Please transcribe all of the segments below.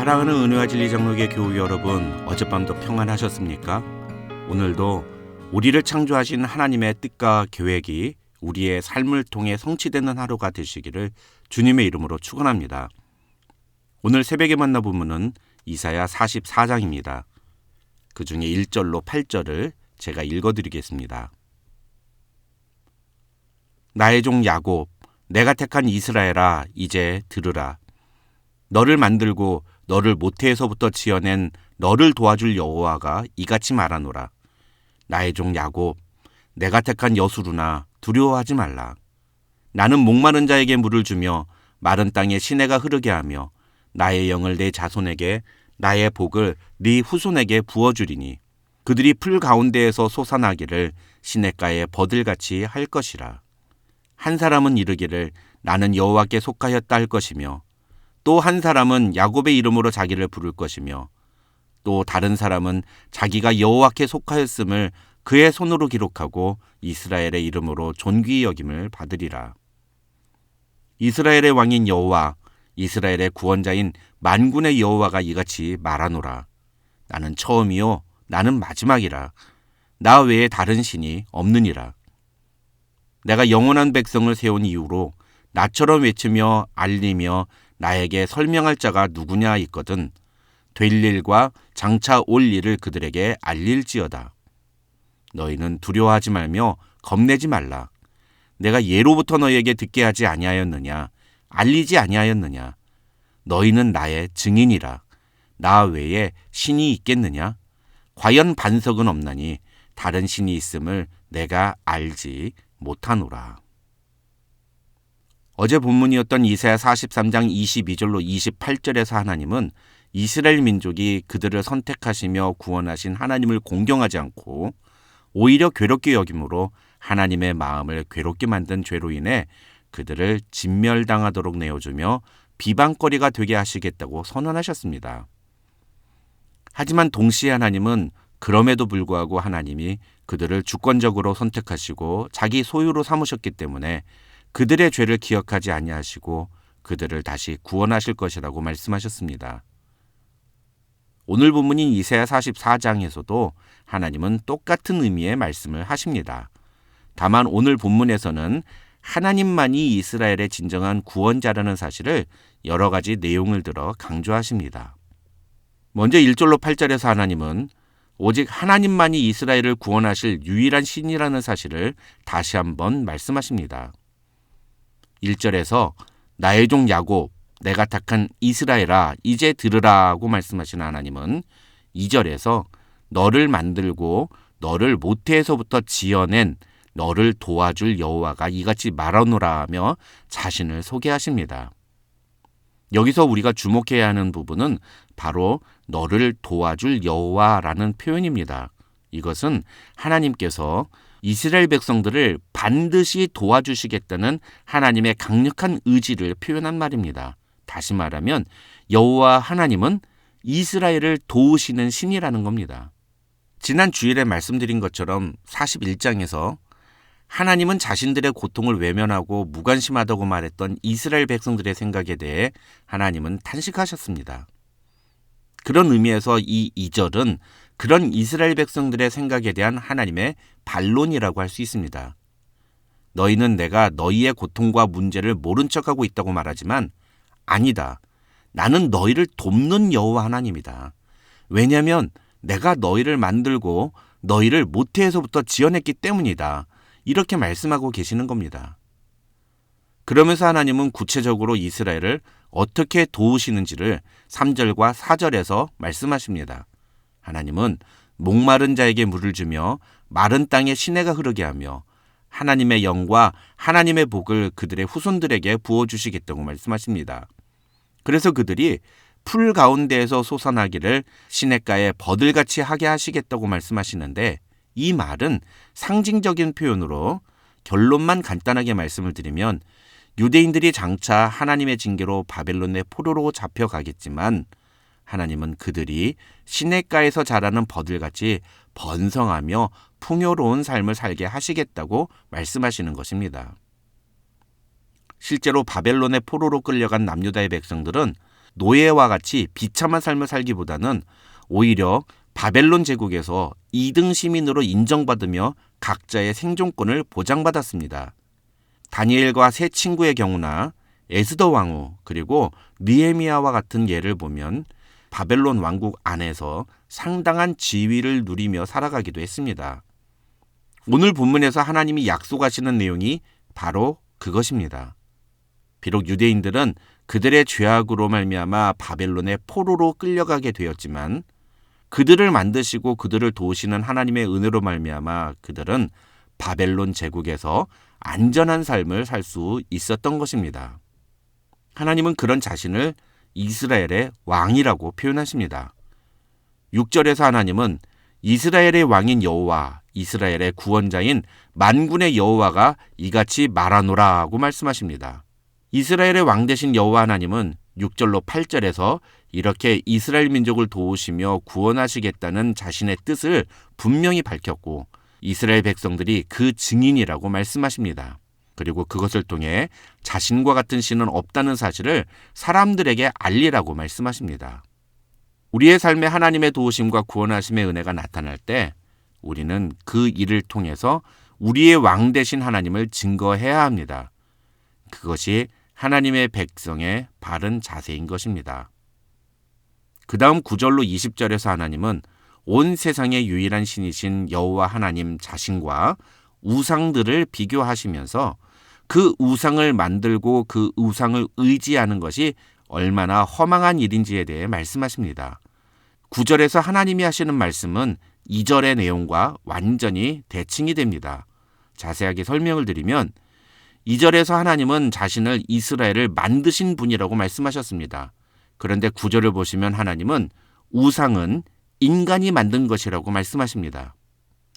사랑하는 은혜와 진리 장로교회 교우 여러분, 어젯밤도 평안하셨습니까? 오늘도 우리를 창조하신 하나님의 뜻과 계획이 우리의 삶을 통해 성취되는 하루가 되시기를 주님의 이름으로 축원합니다. 오늘 새벽에 만나 본문은 이사야 44장입니다. 그 중에 1절로 8절을 제가 읽어드리겠습니다. 나의 종 야곱, 내가 택한 이스라엘아, 이제 들으라. 너를 만들고 너를 모태에서부터 지어낸 너를 도와줄 여호와가 이같이 말하노라. 나의 종 야곱, 내가 택한 여수루나 두려워하지 말라. 나는 목마른 자에게 물을 주며 마른 땅에 시내가 흐르게 하며 나의 영을 내 자손에게, 나의 복을 네 후손에게 부어주리니 그들이 풀 가운데에서 솟아나기를 시냇가에 버들같이 할 것이라. 한 사람은 이르기를 나는 여호와께 속하였다 할 것이며, 또 한 사람은 야곱의 이름으로 자기를 부를 것이며, 또 다른 사람은 자기가 여호와께 속하였음을 그의 손으로 기록하고 이스라엘의 이름으로 존귀히 여김을 받으리라. 이스라엘의 왕인 여호와, 이스라엘의 구원자인 만군의 여호와가 이같이 말하노라. 나는 처음이요 나는 마지막이라. 나 외에 다른 신이 없느니라. 내가 영원한 백성을 세운 이후로 나처럼 외치며 알리며 나에게 설명할 자가 누구냐 있거든 될 일과 장차 올 일을 그들에게 알릴지어다. 너희는 두려워하지 말며 겁내지 말라. 내가 예로부터 너희에게 듣게 하지 아니하였느냐, 알리지 아니하였느냐. 너희는 나의 증인이라. 나 외에 신이 있겠느냐? 과연 반석은 없나니 다른 신이 있음을 내가 알지 못하노라. 어제 본문이었던 이사야 43장 22절로 28절에서 하나님은 이스라엘 민족이 그들을 선택하시며 구원하신 하나님을 공경하지 않고 오히려 괴롭게 여김으로 하나님의 마음을 괴롭게 만든 죄로 인해 그들을 진멸당하도록 내어주며 비방거리가 되게 하시겠다고 선언하셨습니다. 하지만 동시에 하나님은 그럼에도 불구하고 하나님이 그들을 주권적으로 선택하시고 자기 소유로 삼으셨기 때문에 그들의 죄를 기억하지 아니하시고 그들을 다시 구원하실 것이라고 말씀하셨습니다. 오늘 본문인 이사야 44장에서도 하나님은 똑같은 의미의 말씀을 하십니다. 다만 오늘 본문에서는 하나님만이 이스라엘의 진정한 구원자라는 사실을 여러 가지 내용을 들어 강조하십니다. 먼저 1절로 8절에서 하나님은 오직 하나님만이 이스라엘을 구원하실 유일한 신이라는 사실을 다시 한번 말씀하십니다. 1절에서 나의 종 야곱, 내가 택한 이스라엘아, 이제 들으라고 말씀하신 하나님은 2절에서 너를 만들고 너를 모태에서부터 지어낸 너를 도와줄 여호와가 이같이 말하노라 하며 자신을 소개하십니다. 여기서 우리가 주목해야 하는 부분은 바로 너를 도와줄 여호와라는 표현입니다. 이것은 하나님께서 이스라엘 백성들을 반드시 도와주시겠다는 하나님의 강력한 의지를 표현한 말입니다. 다시 말하면 여호와 하나님은 이스라엘을 도우시는 신이라는 겁니다. 지난 주일에 말씀드린 것처럼 41장에서 하나님은 자신들의 고통을 외면하고 무관심하다고 말했던 이스라엘 백성들의 생각에 대해 하나님은 탄식하셨습니다. 그런 의미에서 이 2절은 그런 이스라엘 백성들의 생각에 대한 하나님의 반론이라고 할 수 있습니다. 너희는 내가 너희의 고통과 문제를 모른 척하고 있다고 말하지만 아니다. 나는 너희를 돕는 여호와 하나님이다. 왜냐하면 내가 너희를 만들고 너희를 모태에서부터 지어냈기 때문이다. 이렇게 말씀하고 계시는 겁니다. 그러면서 하나님은 구체적으로 이스라엘을 어떻게 도우시는지를 3절과 4절에서 말씀하십니다. 하나님은 목마른 자에게 물을 주며 마른 땅에 시내가 흐르게 하며 하나님의 영과 하나님의 복을 그들의 후손들에게 부어주시겠다고 말씀하십니다. 그래서 그들이 풀 가운데에서 솟아나기를 시냇가에 버들같이 하게 하시겠다고 말씀하시는데 이 말은 상징적인 표현으로 결론만 간단하게 말씀을 드리면 유대인들이 장차 하나님의 징계로 바벨론의 포로로 잡혀가겠지만 하나님은 그들이 시냇가에서 자라는 버들같이 번성하며 풍요로운 삶을 살게 하시겠다고 말씀하시는 것입니다. 실제로 바벨론의 포로로 끌려간 남유다의 백성들은 노예와 같이 비참한 삶을 살기보다는 오히려 바벨론 제국에서 2등 시민으로 인정받으며 각자의 생존권을 보장받았습니다. 다니엘과 세 친구의 경우나 에스더 왕후 그리고 느헤미야와 같은 예를 보면 바벨론 왕국 안에서 상당한 지위를 누리며 살아가기도 했습니다. 오늘 본문에서 하나님이 약속하시는 내용이 바로 그것입니다. 비록 유대인들은 그들의 죄악으로 말미암아 바벨론의 포로로 끌려가게 되었지만 그들을 만드시고 그들을 도우시는 하나님의 은혜로 말미암아 그들은 바벨론 제국에서 안전한 삶을 살 수 있었던 것입니다. 하나님은 그런 자신을 이스라엘의 왕이라고 표현하십니다. 6절에서 하나님은 이스라엘의 왕인 여호와, 이스라엘의 구원자인 만군의 여호와가 이같이 말하노라 하고 말씀하십니다. 이스라엘의 왕 되신 여호와 하나님은 6절로 8절에서 이렇게 이스라엘 민족을 도우시며 구원하시겠다는 자신의 뜻을 분명히 밝혔고 이스라엘 백성들이 그 증인이라고 말씀하십니다. 그리고 그것을 통해 자신과 같은 신은 없다는 사실을 사람들에게 알리라고 말씀하십니다. 우리의 삶에 하나님의 도우심과 구원하심의 은혜가 나타날 때 우리는 그 일을 통해서 우리의 왕 되신 하나님을 증거해야 합니다. 그것이 하나님의 백성의 바른 자세인 것입니다. 그 다음 9절로 20절에서 하나님은 온 세상의 유일한 신이신 여호와 하나님 자신과 우상들을 비교하시면서 그 우상을 만들고 그 우상을 의지하는 것이 얼마나 허망한 일인지에 대해 말씀하십니다. 9절에서 하나님이 하시는 말씀은 2절의 내용과 완전히 대칭이 됩니다. 자세하게 설명을 드리면 2절에서 하나님은 자신을 이스라엘을 만드신 분이라고 말씀하셨습니다. 그런데 9절을 보시면 하나님은 우상은 인간이 만든 것이라고 말씀하십니다.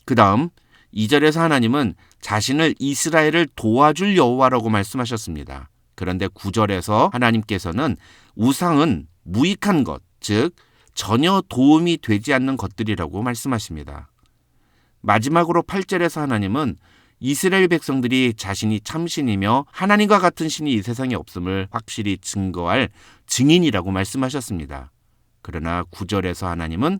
그 다음 2절에서 하나님은 자신을 이스라엘을 도와줄 여호와라고 말씀하셨습니다. 그런데 9절에서 하나님께서는 우상은 무익한 것, 즉 전혀 도움이 되지 않는 것들이라고 말씀하십니다. 마지막으로 8절에서 하나님은 이스라엘 백성들이 자신이 참신이며 하나님과 같은 신이 이 세상에 없음을 확실히 증거할 증인이라고 말씀하셨습니다. 그러나 9절에서 하나님은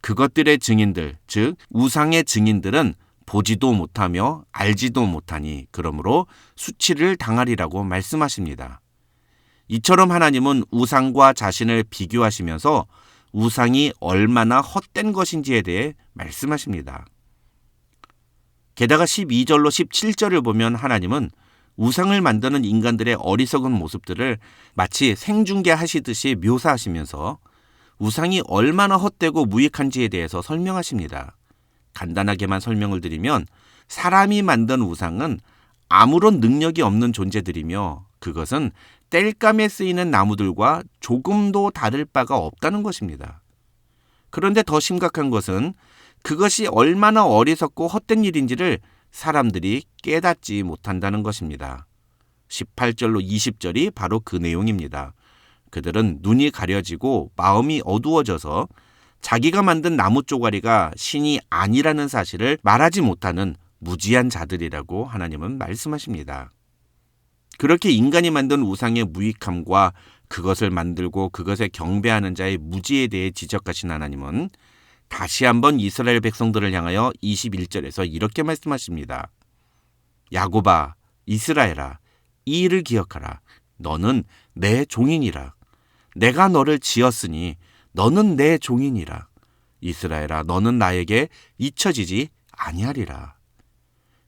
그것들의 증인들, 즉 우상의 증인들은 보지도 못하며 알지도 못하니 그러므로 수치를 당하리라고 말씀하십니다. 이처럼 하나님은 우상과 자신을 비교하시면서 우상이 얼마나 헛된 것인지에 대해 말씀하십니다. 게다가 12절로 17절을 보면 하나님은 우상을 만드는 인간들의 어리석은 모습들을 마치 생중계하시듯이 묘사하시면서 우상이 얼마나 헛되고 무익한지에 대해서 설명하십니다. 간단하게만 설명을 드리면 사람이 만든 우상은 아무런 능력이 없는 존재들이며 그것은 땔감에 쓰이는 나무들과 조금도 다를 바가 없다는 것입니다. 그런데 더 심각한 것은 그것이 얼마나 어리석고 헛된 일인지를 사람들이 깨닫지 못한다는 것입니다. 18절로 20절이 바로 그 내용입니다. 그들은 눈이 가려지고 마음이 어두워져서 자기가 만든 나무 쪼가리가 신이 아니라는 사실을 말하지 못하는 무지한 자들이라고 하나님은 말씀하십니다. 그렇게 인간이 만든 우상의 무익함과 그것을 만들고 그것에 경배하는 자의 무지에 대해 지적하신 하나님은 다시 한번 이스라엘 백성들을 향하여 21절에서 이렇게 말씀하십니다. 야곱아, 이스라엘아, 이 일을 기억하라. 너는 내 종이니라. 내가 너를 지었으니 너는 내 종이니라. 이스라엘아, 너는 나에게 잊혀지지 아니하리라.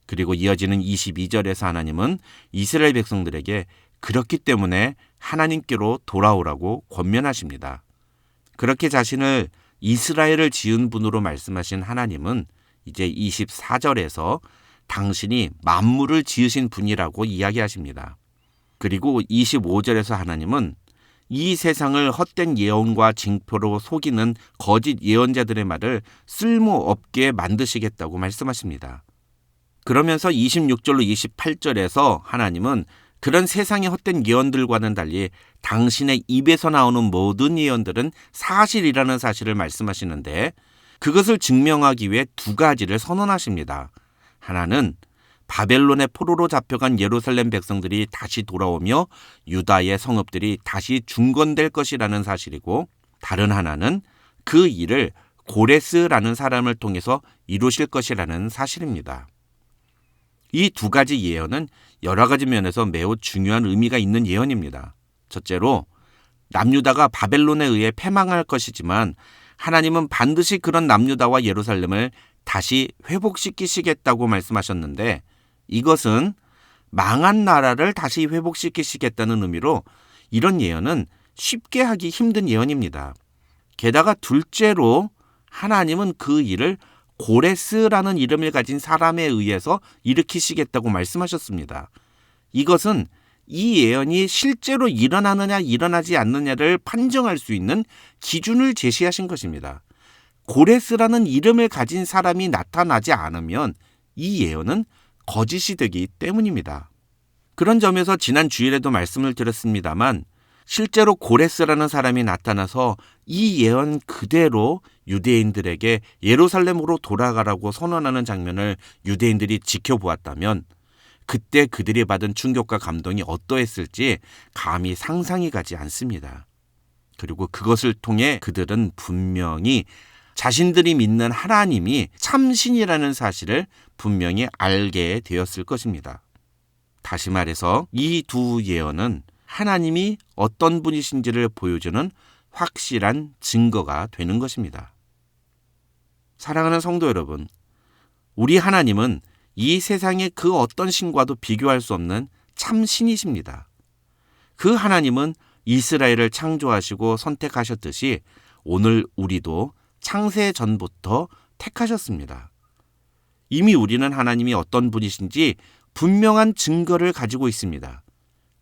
그리고 이어지는 22절에서 하나님은 이스라엘 백성들에게 그렇기 때문에 하나님께로 돌아오라고 권면하십니다. 그렇게 자신을 이스라엘을 지은 분으로 말씀하신 하나님은 이제 24절에서 당신이 만물을 지으신 분이라고 이야기하십니다. 그리고 25절에서 하나님은 이 세상을 헛된 예언과 징표로 속이는 거짓 예언자들의 말을 쓸모없게 만드시겠다고 말씀하십니다. 그러면서 26절로 28절에서 하나님은 그런 세상의 헛된 예언들과는 달리 당신의 입에서 나오는 모든 예언들은 사실이라는 사실을 말씀하시는데 그것을 증명하기 위해 두 가지를 선언하십니다. 하나는 바벨론의 포로로 잡혀간 예루살렘 백성들이 다시 돌아오며 유다의 성읍들이 다시 중건될 것이라는 사실이고, 다른 하나는 그 일을 고레스라는 사람을 통해서 이루실 것이라는 사실입니다. 이 두 가지 예언은 여러 가지 면에서 매우 중요한 의미가 있는 예언입니다. 첫째로 남유다가 바벨론에 의해 패망할 것이지만 하나님은 반드시 그런 남유다와 예루살렘을 다시 회복시키시겠다고 말씀하셨는데, 이것은 망한 나라를 다시 회복시키시겠다는 의미로 이런 예언은 쉽게 하기 힘든 예언입니다. 게다가 둘째로 하나님은 그 일을 고레스라는 이름을 가진 사람에 의해서 일으키시겠다고 말씀하셨습니다. 이것은 이 예언이 실제로 일어나느냐 일어나지 않느냐를 판정할 수 있는 기준을 제시하신 것입니다. 고레스라는 이름을 가진 사람이 나타나지 않으면 이 예언은 거짓이 되기 때문입니다. 그런 점에서 지난 주일에도 말씀을 드렸습니다만, 실제로 고레스라는 사람이 나타나서 이 예언 그대로 유대인들에게 예루살렘으로 돌아가라고 선언하는 장면을 유대인들이 지켜보았다면 그때 그들이 받은 충격과 감동이 어떠했을지 감히 상상이 가지 않습니다. 그리고 그것을 통해 그들은 분명히 자신들이 믿는 하나님이 참신이라는 사실을 분명히 알게 되었을 것입니다. 다시 말해서 이 두 예언은 하나님이 어떤 분이신지를 보여주는 확실한 증거가 되는 것입니다. 사랑하는 성도 여러분, 우리 하나님은 이 세상의 그 어떤 신과도 비교할 수 없는 참신이십니다. 그 하나님은 이스라엘을 창조하시고 선택하셨듯이 오늘 우리도 창세 전부터 택하셨습니다. 이미 우리는 하나님이 어떤 분이신지 분명한 증거를 가지고 있습니다.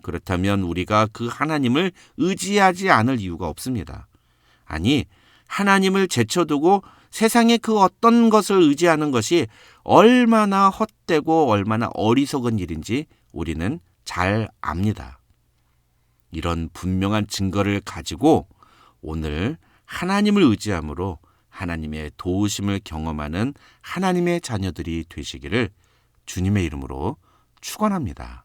그렇다면 우리가 그 하나님을 의지하지 않을 이유가 없습니다. 아니, 하나님을 제쳐두고 세상의 그 어떤 것을 의지하는 것이 얼마나 헛되고 얼마나 어리석은 일인지 우리는 잘 압니다. 이런 분명한 증거를 가지고 오늘 하나님을 의지함으로 하나님의 도우심을 경험하는 하나님의 자녀들이 되시기를 주님의 이름으로 축원합니다.